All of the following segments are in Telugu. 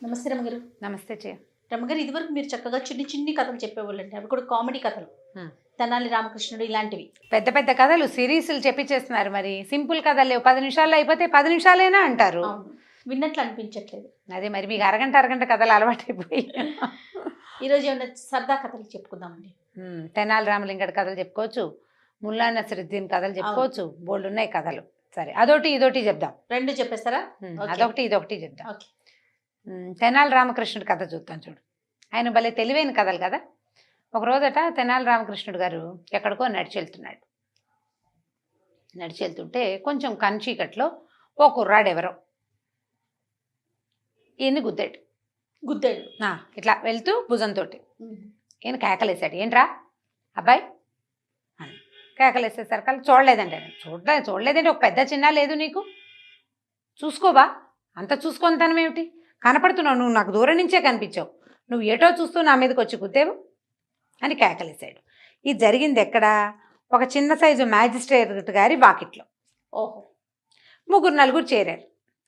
నమస్తే రమగారు. నమస్తే చే రమగారు, ఇదివరకు మీరు చక్కగా చిన్ని చిన్ని కథలు చెప్పేవాళ్ళండి. అవి కూడా కామెడీ కథలు. తెనాలి రామకృష్ణుడు ఇలాంటివి. పెద్ద పెద్ద కథలు సిరీస్లు చెప్పిచ్చేస్తున్నారు. మరి సింపుల్ కథలు లేవు. 10 నిమిషాల్లో అయిపోతే 10 నిమిషాలైనా అంటారు. అవును, విన్నట్లు అనిపించట్లేదు. అదే మరి మీకు అరగంట అరగంట కథలు అలవాటైపోయి ఈరోజు ఏమన్నా సరదా కథలు చెప్పుకుందామండి. తెనాలి రామలింగడి కథలు చెప్పుకోవచ్చు, ముల్లా నసరుద్దీన్ కథలు చెప్పుకోవచ్చు. బోల్డ్ ఉన్నాయి కథలు. సరే, అదొకటి ఇదొకటి చెప్దాం. రెండు చెప్పేస్తారా? అదొకటి ఇదొకటి చెప్దాం. ఓకే. తెనాలి రామకృష్ణుడి కథ చూద్దాం. చూడు, ఆయన భలే తెలివైన కథలు కదా. ఒక రోజట తెనాలి రామకృష్ణుడు గారు ఎక్కడికో నడిచి వెళ్తుంటే కొంచెం కన్చీకట్లో ఓ కుర్రాడు ఎవరో ఈయన్ని గుద్దాడు. ఇట్లా వెళ్తూ భుజంతో ఈయన కేకలేసాడు. ఏంట్రా అబ్బాయి అని కేకలేసేసరికి చూడలేదండి. చూడలేదంటే ఒక పెద్ద చిన్న లేదు నీకు, చూసుకోబా, అంత చూసుకొని తనం ఏమిటి, కనపడుతున్నావు, నువ్వు నాకు దూరం నుంచే కనిపించావు, నువ్వు ఏటో చూస్తూ నా మీదకి వచ్చి గుద్దేవు అని కేకలేసాడు. ఇది జరిగింది ఎక్కడ? ఒక చిన్న సైజు మ్యాజిస్ట్రేట్ గారి వాకిట్లో. ఓహో. 3-4 చేరారు.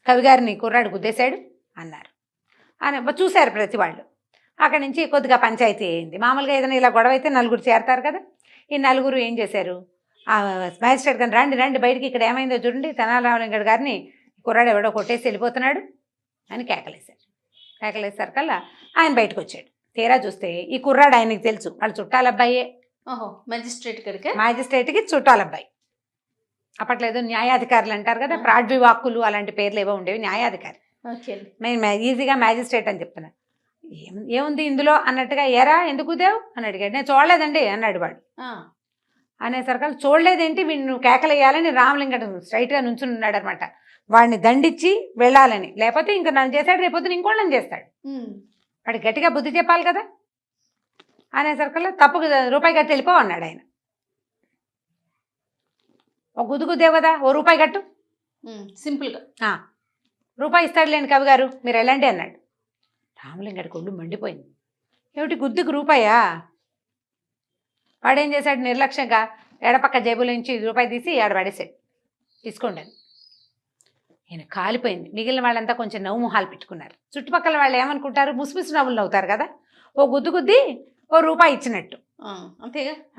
కవిగారిని కుర్రాడు గుద్దేశాడు అన్నారు అని చూశారు ప్రతి వాళ్ళు. అక్కడి నుంచి కొద్దిగా పంచాయతీ అయింది. మామూలుగా ఏదైనా ఇలా గొడవ అయితే 4 చేరతారు కదా. ఈ 4 ఏం చేశారు, ఆ మ్యాజిస్ట్రేట్ గారిని రండి బయటికి, ఇక్కడ ఏమైందో చూడండి, తెనాలి రామలింగడి గారిని కుర్రాడు ఎవడో కొట్టేసి వెళ్ళిపోతున్నాడు అని కేకలేసరికల్లా ఆయన బయటకు వచ్చాడు. తీరా చూస్తే ఈ కుర్రాడు ఆయనకి తెలుసు, వాళ్ళు చుట్టాలబ్బాయే. ఓహో, మ్యాజిస్ట్రేట్కి చుట్టాలబ్బాయి. అప్పట్లో ఏదో న్యాయాధికారులు అంటారు కదా, ప్రాడ్వివాక్కులు అలాంటి పేర్లు ఏవో ఉండేవి. న్యాయాధికారి, నేను ఈజీగా మ్యాజిస్ట్రేట్ అని చెప్తున్నా. ఏముంది ఇందులో అన్నట్టుగా, ఎరా ఎందుకు దేవు అని అడిగాడు. నేను చూడలేదండి అన్నాడు వాడు. అనేసరికి చూడలేదేంటి, వీడిని నువ్వు కేకలేయాలని రామలింగడు స్ట్రైట్గా నుంచుని ఉన్నాడు అనమాట. వాడిని దండించి వెళ్ళాలని, లేకపోతే ఇంకా నన్ను చేశాడు, రేపొద్దున ఇంకోళ్ళని చేస్తాడు. వాడికి గట్టిగా బుద్ధి చెప్పాలి కదా. అనేసరికల్లా తప్పుకు రూపాయి కట్టి వెళ్ళిపో అన్నాడు ఆయన. ఒక గుద్దుగుద్దేవు కదా, ఓ రూపాయి కట్టు, సింపుల్గా రూపాయి ఇస్తాడులేండి కవి గారు, మీరు వెళ్ళండి అన్నాడు. రామలింగడికి ఒళ్ళు మండిపోయింది. ఏమిటి గుద్దుకు రూపాయా? వాడేం చేశాడు, నిర్లక్ష్యంగా ఎడపక్క జేబుల నుంచి రూపాయి తీసి ఆడబడేశాడు. తీసుకోండి అని. ఈయన కాలిపోయింది. మిగిలిన వాళ్ళంతా కొంచెం నవ్వు మొహాలు పెట్టుకున్నారు. చుట్టుపక్కల వాళ్ళు ఏమనుకుంటారు, ముసిముసి నవ్వులు నవ్వుతారు కదా. ఓ గుద్ది ఓ రూపాయి ఇచ్చినట్టు.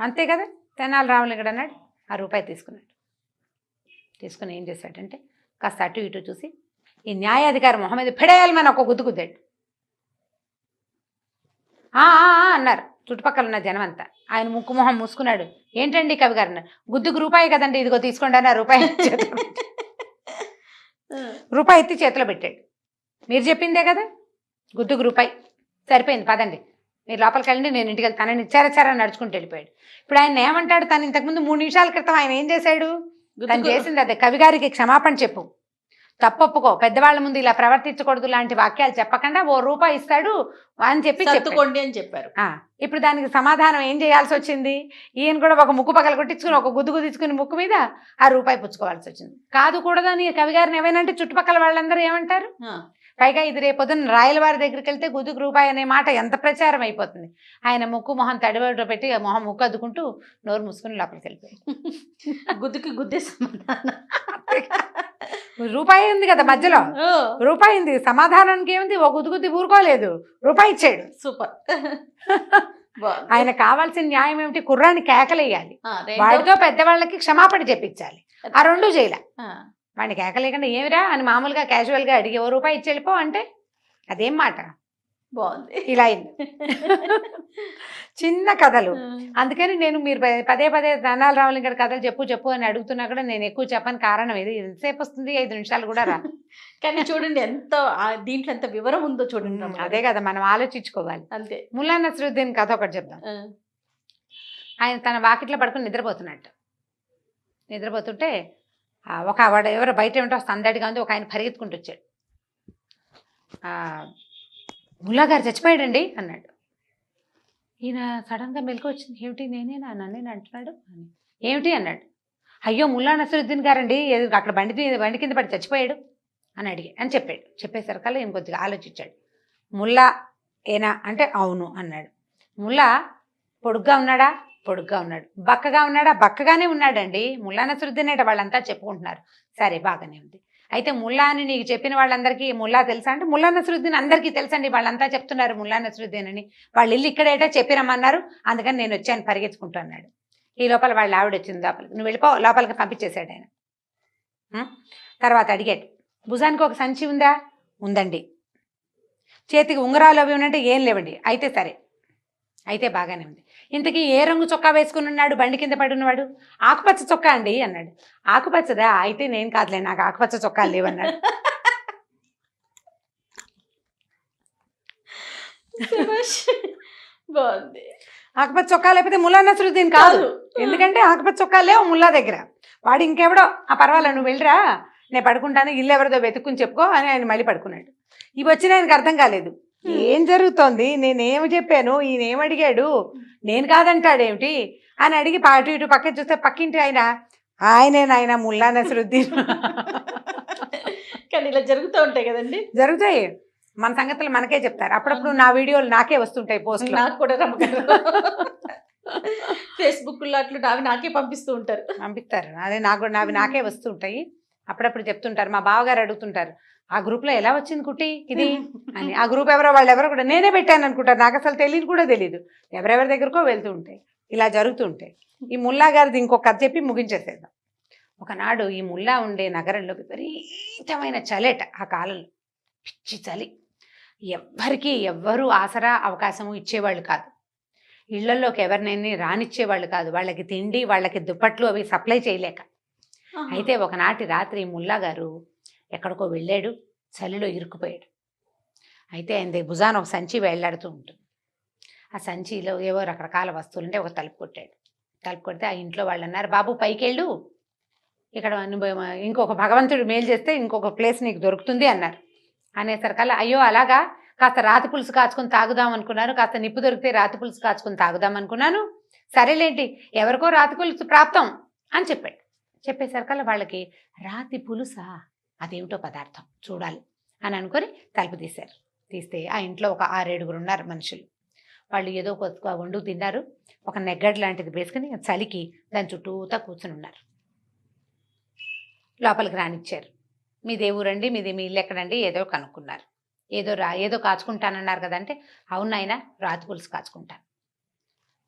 అంతే కదా. తెనాలి రామలింగడు అన్నాడు, ఆ రూపాయి తీసుకుని ఏం చేశాడంటే కాస్త అటు ఇటు చూసి ఈ న్యాయాధికారి మొహం మీద పెడేయాలని ఒక గుద్దాడు. అన్నారు చుట్టుపక్కల ఉన్న జనం అంతా. ఆయన ముక్కు మొహం మూసుకున్నాడు. ఏంటండి కవి గారు అన్నారు. గుద్దుకు రూపాయి కదండి, ఇదిగో తీసుకోండి అని ఆ రూపాయి రూపాయి ఎత్తి చేతిలో పెట్టాడు. మీరు చెప్పిందే కదా, గుద్దుకు రూపాయి, సరిపోయింది పదండి, మీరు లోపలికి వెళ్ళండి, నేను ఇంటికి వెళ్తాను. తనని చారా నడుచుకుంటూ వెళ్ళిపోయాడు. ఇప్పుడు ఆయన ఏమంటాడు, తను ఇంతకుముందు 3 నిమిషాల క్రితం ఆయన ఏం చేశాడు, తను చేసింది అదే. కవిగారికి క్షమాపణ చెప్పు, తప్పొప్పుకో, పెద్దవాళ్ళ ముందు ఇలా ప్రవర్తించకూడదు లాంటి వాక్యాలు చెప్పకుండా ఓ రూపాయి ఇస్తాడు అని చెప్పుకోండి అని చెప్పారు. ఇప్పుడు దానికి సమాధానం ఏం చేయాల్సి వచ్చింది, ఈయన కూడా ఒక ముక్కు పగల కొట్టించుకుని ఒక గుద్దుకుని ముక్కు మీద ఆ రూపాయి పుచ్చుకోవాల్సి వచ్చింది. కాదు కూడదని కవిగారిని ఏమైనా అంటే చుట్టుపక్కల వాళ్ళందరూ ఏమంటారు. పైగా ఇది రేపొద్దున రాయలవారి దగ్గరికి వెళ్తే గుద్దుకు రూపాయి అనే మాట ఎంత ప్రచారం అయిపోతుంది. ఆయన ముక్కు మొహం తడిబడిలో పెట్టి మొహం ముక్కు అద్దుకుంటూ నోరు మూసుకుని లోపలికి వెళ్ళిపోయాడు. గుద్దుకి గుద్దే సమాధానం. రూపాయి ఉంది కదా మధ్యలో, రూపాయి ఉంది, సమాధానానికి ఏముంది, ఒక గుద్దుగుద్ది ఊరుకోలేదు, రూపాయి ఇచ్చాడు. సూపర్. ఆయన కావాల్సిన న్యాయం ఏమిటి, కుర్రాన్ని కేకలేయాలి, వాడితో పెద్దవాళ్ళకి క్షమాపణ చెప్పించాలి. ఆ 2 చేయలే. వాడిని కేకలేకుండా ఏమిరా అని మామూలుగా క్యాజువల్గా అడిగి ఓ రూపాయి ఇచ్చి వెళ్ళిపో అంటే అదేం మాట. బాగుంది. ఇలా అయింది. చిన్న కథలు. అందుకని నేను మీరు పదే తెనాలి రామలింగడి కథలు చెప్పు అని అడుగుతున్నా కూడా నేను ఎక్కువ చెప్పని కారణం ఇది. ఎంతసేపు వస్తుంది, 5 నిమిషాలు కూడా రా. కానీ చూడండి ఎంత దీంట్లో ఎంత వివరం ఉందో చూడండి. అదే కదా మనం ఆలోచించుకోవాలి. అంతే. ముల్లా నసరుద్దీన్ కథ ఒకటి చెప్దాం. ఆయన తన వాకిట్లో పడుకుని నిద్రపోతుంటే ఒక వాడు ఎవరో బయట ఏమిటో సందడిగా ఉంది, ఒక ఆయన పరిగెత్తుకుంటూ వచ్చాడు. ముల్లా గారు చచ్చిపోయాడండి అన్నాడు. ఈయన సడన్గా మెలకు వచ్చింది. ఏమిటి, నేనేనా నన్నేనా అంటున్నాడు అని. ఏమిటి అన్నాడు. అయ్యో ముల్లా నసరుద్దీన్ గారండి, అక్కడ బండి కింద పడి చచ్చిపోయాడు అని చెప్పాడు. చెప్పేసరికల్లా ఈయన కొద్దిగా ఆలోచించాడు. ముల్లా ఏనా అంటే అవును అన్నాడు. ముల్లా పొడుగ్గా ఉన్నాడా? పొడుగ్గా ఉన్నాడు. బక్కగా ఉన్నాడా? బక్కగానే ఉన్నాడండి. ముల్లా నసరుద్దీన్ వాళ్ళంతా చెప్పుకుంటున్నారు. సరే బాగానే ఉంది. అయితే ముల్లా అని నీకు చెప్పిన వాళ్ళందరికీ ముల్లా తెలుసా అంటే ముల్లా నసరుద్దీన్ అందరికీ తెలుసండి, వాళ్ళంతా చెప్తున్నారు ముల్లా నసరుద్దీన్ అని, వాళ్ళ ఇల్లు ఇక్కడేటో చెప్పిరమ్మన్నారు, అందుకని నేను వచ్చాను పరిగెత్తుకుంటూ అన్నాడు. ఈ లోపల వాళ్ళ ఆవిడ వచ్చింది లోపలికి, నువ్వు వెళ్ళిపో లోపలికి పంపించేశాడు ఆయన. తర్వాత అడిగాడు, భుజానికి ఒక సంచి ఉందా? ఉందండి. చేతికి ఉంగరాలు అవి ఉన్నట్టే ఏం లేవండి. అయితే సరే, అయితే బాగానే ఉంది. ఇంతకీ ఏ రంగు చొక్కా వేసుకుని ఉన్నాడు బండి కింద పడి ఉన్నవాడు? ఆకుపచ్చ చొక్కా అండి అన్నాడు. ఆకుపచ్చదా? అయితే నేను కాదులే, నాకు ఆకుపచ్చ చొక్కాలు లేవన్నాడు. బాగుంది. ఆకుపచ్చ చొక్కా లేకపోతే ముల్లా నసరుద్దీన్ కాదు, ఎందుకంటే ఆకుపచ్చ చొక్కా లేవు ముల్లా దగ్గర. వాడు ఇంకెవడో, ఆ పర్వాలేదు నువ్వు వెళ్ళిరా, నేను పడుకుంటాను, ఇల్లు ఎవరిదో వెతుక్కుని చెప్పుకో అని ఆయన మళ్ళీ పడుకున్నాడు. ఇవి వచ్చిన ఆయనకు అర్థం కాలేదు, ఏం జరుగుతోంది, నేనేమి చెప్పాను, ఈయన ఏమడిగాడు, నేను కాదంటాడేమిటి అని అడిగి అటు ఇటు పక్కన చూస్తే పక్కింటి ఆయనేనాయన ముల్లా నసరుద్దీన్. కానీ ఇలా జరుగుతూ ఉంటాయి కదండి. జరుగుతాయి, మన సంగతులు మనకే చెప్తారు. అప్పుడప్పుడు నా వీడియోలు నాకే వస్తుంటాయి పోస్ట్, నాకు కూడా నమ్మకం. ఫేస్బుక్లో అట్లు నాకే పంపిస్తారు. అదే నావి నాకే వస్తుంటాయి. అప్పుడప్పుడు చెప్తుంటారు, మా బావగారు అడుగుతుంటారు, ఆ గ్రూప్లో ఎలా వచ్చింది కుట్టి ఇది అని. ఆ గ్రూప్ వాళ్ళు ఎవరో కూడా నేనే పెట్టాను అనుకుంటారు, నాకు అసలు తెలియదు కూడా తెలియదు, ఎవరెవరి దగ్గరకో వెళ్తూ ఉంటాయి, ఇలా జరుగుతూ ఉంటాయి. ఈ ముల్లా గారిది ఇంకొక కథ చెప్పి ముగించేసేద్దాం. ఒకనాడు ఈ ముల్లా ఉండే నగరంలో విపరీతమైన చలేట, ఆ కాలంలో పిచ్చి చలి, ఎవ్వరూ ఆసరా అవకాశము ఇచ్చేవాళ్ళు కాదు, ఇళ్లలోకి ఎవరినైనా రానిచ్చేవాళ్ళు కాదు, వాళ్ళకి తిండి వాళ్ళకి దుప్పట్లు అవి సప్లై చేయలేక. అయితే ఒకనాటి రాత్రి ముల్లా గారు ఎక్కడికో వెళ్ళాడు, చలిలో ఇరుక్కుపోయాడు. అయితే ఆయన భుజాన ఒక సంచి వేళ్లాడుతూ ఉంటుంది. ఆ సంచిలో ఏవో రకరకాల వస్తువులుంటే ఒక తలుపు కొట్టాడు. తలుపు కొడితే ఆ ఇంట్లో వాళ్ళు అన్నారు, బాబు పైకెళ్ళు, ఇక్కడ ఇంకొక భగవంతుడు మేలు చేస్తే ఇంకొక ప్లేస్ నీకు దొరుకుతుంది అన్నారు. అనేసరికల్లా అయ్యో అలాగా, కాస్త రాతి పులుసు కాచుకొని తాగుదాం అనుకున్నాను, కాస్త నిప్పు దొరికితే రాతి పులుసు కాచుకొని తాగుదాం అనుకున్నాను, సరేలేంటి ఎవరికో రాతి పులుసు ప్రాప్తం అని చెప్పాడు. చెప్పేసరికల్లా వాళ్ళకి రాతి పులుసా, అదేమిటో పదార్థం చూడాలి అని అనుకొని తలుపు తీశారు. తీస్తే ఆ ఇంట్లో ఒక 6-7 ఉన్నారు మనుషులు. వాళ్ళు ఏదో కొద్దిగా వండు తిన్నారు, ఒక నెగ్గడి లాంటిది వేసుకుని చలికి దాని చుట్టూతా కూర్చుని ఉన్నారు. లోపలికి రానిచ్చారు. మీదే ఊరండి, మీ ఇల్లు ఎక్కడండి, ఏదో కనుక్కున్నారు. ఏదో కాచుకుంటానన్నారు కదంటే, అవును నాయన రాతి పులుసు కాచుకుంటాను.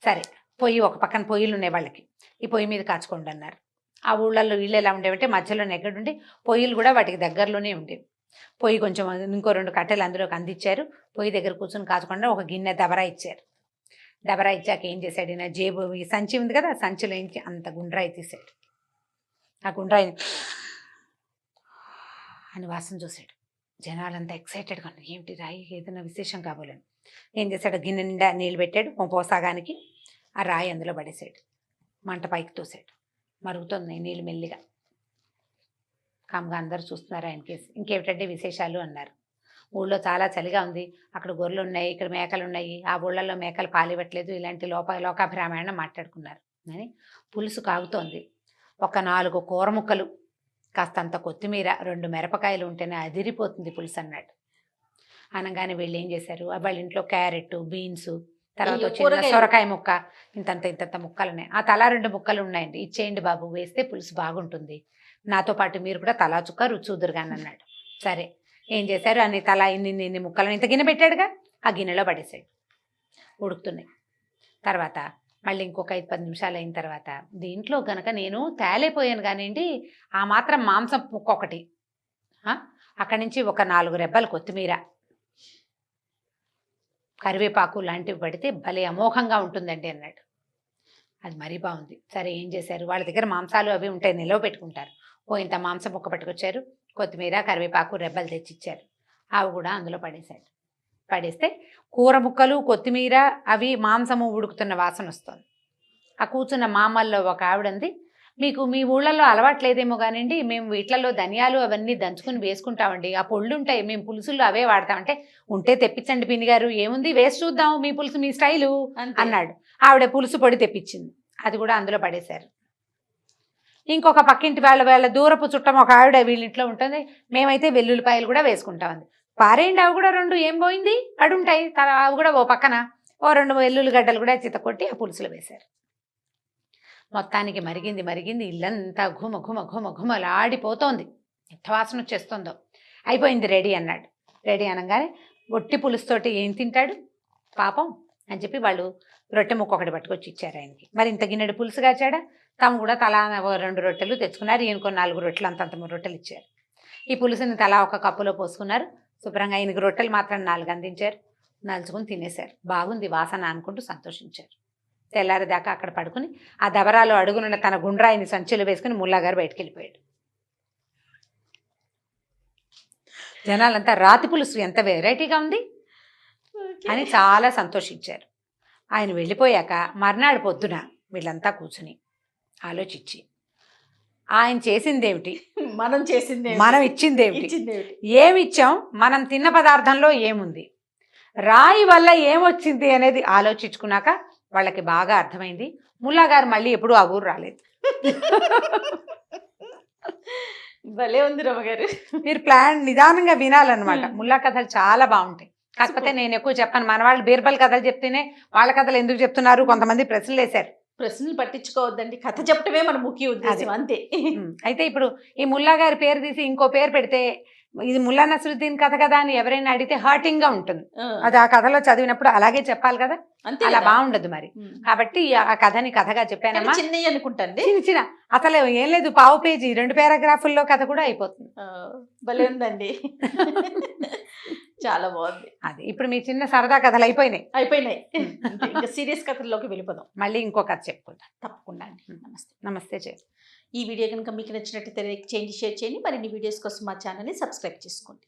సరే పొయ్యి ఒక పక్కన పొయ్యిలు ఉన్నాయి వాళ్ళకి, ఈ పొయ్యి మీద కాచుకోండి అన్నారు. ఆ ఊళ్ళల్లో ఇళ్ళు ఎలా ఉండేవంటే మధ్యలో నెగ్గడుండి పొయ్యిలు కూడా వాటికి దగ్గరలోనే ఉండేవి. పొయ్యి కొంచెం ఇంకో 2 కట్టెలు అందులోకి అందించారు. పొయ్యి దగ్గర కూర్చొని కాచుకుండా ఒక గిన్నె దబరా ఇచ్చారు. దబరా ఇచ్చాక ఏం చేశాడు, నా జేబు ఈ సంచి ఉంది కదా, ఆ సంచిలో ఇంచి అంత గుండ్రాయి తీశాడు. ఆ గుండ్రాయిని అని వాసన చూశాడు. జనాలంతా ఎక్సైటెడ్గా ఉన్నారు, ఏమిటి రాయి ఏదైనా విశేషం కాబోలని. ఏం చేశాడు, గిన్నె నిండా నీళ్ళు పెట్టాడు, పోసాగానికి ఆ రాయి అందులో పడేసాడు. మంట పైకి తోసాడు, మరుగుతుంది నీళ్ళు మెల్లిగా. కామ్గా అందరూ చూస్తున్నారు ఆయన కేసు. ఇంకేమిటంటే విశేషాలు అన్నారు. ఊళ్ళో చాలా చలిగా ఉంది, అక్కడ గొర్రెలు ఉన్నాయి, ఇక్కడ మేకలు ఉన్నాయి, ఆ ఊళ్ళల్లో మేకలు పాలివ్వట్లేదు, ఇలాంటి లోకాభిరామాయణం మాట్లాడుకున్నారు. అని పులుసు కాగుతోంది, ఒక 4 కూర ముక్కలు, కాస్తంత కొత్తిమీర, 2 మిరపకాయలు ఉంటేనే అదిరిపోతుంది పులుసు అన్నాడు. అనగానే వీళ్ళు ఏం చేశారు, వాళ్ళ ఇంట్లో క్యారెట్, బీన్స్, తర్వాత వచ్చిన సొరకాయ ముక్క, ఇంతంత ముక్కలు ఉన్నాయి. ఆ తలా 2 ముక్కలు ఉన్నాయండి, ఇచ్చేయండి బాబు, వేస్తే పులుసు బాగుంటుంది, నాతో పాటు మీరు కూడా తలా చుక్క రుచి చూదురుగాని అన్నాడు. సరే ఏం చేశారు, అన్ని తలా ఇన్ని ముక్కలను ఇంత గిన్నె పెట్టాడుగా, ఆ గిన్నెలో పడేసాడు. ఉడుకుతున్నాయి. తర్వాత మళ్ళీ ఇంకొక 5-10 నిమిషాలు అయిన తర్వాత, దీంట్లో కనుక నేను తేలేపోయాను కానివ్వండి, ఆ మాత్రం మాంసం ముక్క ఒకటి, అక్కడి నుంచి ఒక 4 రెబ్బలు కొత్తిమీర, కరివేపాకు లాంటివి పడితే భలే అమోఘంగా ఉంటుందండి అన్నాడు. అది మరీ బాగుంది. సరే ఏం చేశారు, వాళ్ళ దగ్గర మాంసాలు అవి ఉంటాయి, నిలవ పెట్టుకుంటారు. ఇంత మాంసం ముక్క పట్టుకొచ్చారు, కొత్తిమీర కరివేపాకు రెబ్బలు తెచ్చిచ్చారు, అవి కూడా అందులో పడేశాడు. పడేస్తే కూర ముక్కలు, కొత్తిమీర, అవి మాంసము ఉడుకుతున్న వాసన వస్తుంది. ఆ కూర్చున్న మామల్లో ఒక ఆవిడంది, మీకు మీ ఊళ్ళల్లో అలవాట్లేదేమో కానివ్వండి, మేము వీటిలలో ధనియాలు అవన్నీ దంచుకుని వేసుకుంటామండి, ఆ పొళ్ళు ఉంటాయి, మేము పులుసుల్లో అవే వాడతామంటే, ఉంటే తెప్పించండి పిన్ని గారు, ఏముంది వేసి చూద్దాం మీ పులుసు మీ స్టైలు అన్నాడు. ఆవిడ పులుసు పొడి తెప్పించింది, అది కూడా అందులో పడేశారు. ఇంకొక పక్కింటి వాళ్ళ దూరపు చుట్టం ఒక ఆవిడ వీళ్ళింట్లో ఉంటుంది, మేమైతే వెల్లుల్లిపాయలు కూడా వేసుకుంటామంది. పారేయండి అవి కూడా 2, ఏం పోయింది, అడుంటాయి, అవి కూడా ఓ పక్కన ఓ 2 వెల్లుల్లి గడ్డలు కూడా చితకొట్టి ఆ పులుసులో వేశారు. మొత్తానికి మరిగింది, ఇల్లంతా ఘుమలాడిపోతోంది. ఎంత వాసన వచ్చేస్తుందో. అయిపోయింది, రెడీ అన్నాడు. రెడీ అనగానే ఒట్టి పులుసుతోటి ఏం తింటాడు పాపం అని చెప్పి వాళ్ళు రొట్టె ముక్క ఒకటి పట్టుకొచ్చి ఇచ్చారు ఆయనకి. మరి ఇంత గిన్నెడు పులుసు కాచాడా, తాము కూడా తలా 2 రొట్టెలు తెచ్చుకున్నారు. ఈయనకు 4 రొట్టెలు అంతంత రొట్టెలు ఇచ్చారు. ఈ పులుసుని తలా ఒక కప్పులో పోసుకున్నారు. శుభ్రంగా ఆయనకి రొట్టెలు మాత్రం 4 అందించారు. నలుచుకుని తినేశారు. బాగుంది వాసన అనుకుంటూ సంతోషించారు. తెల్లారిదాకా అక్కడ పడుకుని ఆ దబరాలో అడుగునున్న తన గుండ్రాయిని సంచులు వేసుకుని ముల్లాగారు బయటికి వెళ్ళిపోయాడు. జనాలంతా రాతి పులుసు ఎంత వెరైటీగా ఉంది అని చాలా సంతోషించారు. ఆయన వెళ్ళిపోయాక మర్నాడు పొద్దున వీళ్ళంతా కూర్చుని ఆలోచించి ఆయన చేసిందేమిటి, మనం చేసింది, మనం ఇచ్చిందేమిటి, ఏమిచ్చాం, మనం తిన్న పదార్థంలో ఏముంది, రాయి వల్ల ఏమొచ్చింది అనేది ఆలోచించుకున్నాక వాళ్ళకి బాగా అర్థమైంది. ముల్లాగారు మళ్ళీ ఎప్పుడూ ఆ ఊరు రాలేదు. భలే ఉంది రమ్మగారు. మీరు ప్లాన్ నిదానంగా వినాలన్నమాట. ముల్లా కథలు చాలా బాగుంటాయి. కాకపోతే నేను ఎక్కువ చెప్పాను. మన వాళ్ళు బీర్బల్ కథలు చెప్తేనే వాళ్ళ కథలు ఎందుకు చెప్తున్నారు, కొంతమంది ప్రశ్నలు వేశారు. ప్రశ్నలు పట్టించుకోవద్దండి, కథ చెప్పటమే మన ముఖ్య ఉద్దేశం, అంతే. అయితే ఇప్పుడు ఈ ముల్లా గారి పేరు తీసి ఇంకో పేరు పెడితే ఇది ముల్లా నసరుద్దీన్ కథ కదా అని ఎవరైనా అడిగితే హర్టింగ్ గా ఉంటుంది. అది ఆ కథలో చదివినప్పుడు అలాగే చెప్పాలి కదా, అంతే. అలా బాగుండదు మరి. కాబట్టి ఆ కథని కథగా చెప్పానమ్మా. చిన్న అనుకుంటాండి, చిన్న అసలు ఏం లేదు, పావు పేజీ 2 పారాగ్రాఫుల్లో కథ కూడా అయిపోతుంది. భలే ఉందండి. చాలా బాగుంది. అది ఇప్పుడు మీ చిన్న సరదా కథలు అయిపోయినాయి. ఇంకా సీరియస్ కథల్లోకి వెళ్ళిపోదాం. మళ్ళీ ఇంకో కథ చెప్పుకుందాం తప్పకుండా అండి. నమస్తే. నమస్తే చేసి. ఈ వీడియో కనుక మీకు నచ్చినట్లయితే లైక్ చేయండి, షేర్ చేయండి. మరిన్ని వీడియోస్ కోసం మా ఛానల్ని సబ్స్క్రైబ్ చేసుకోండి.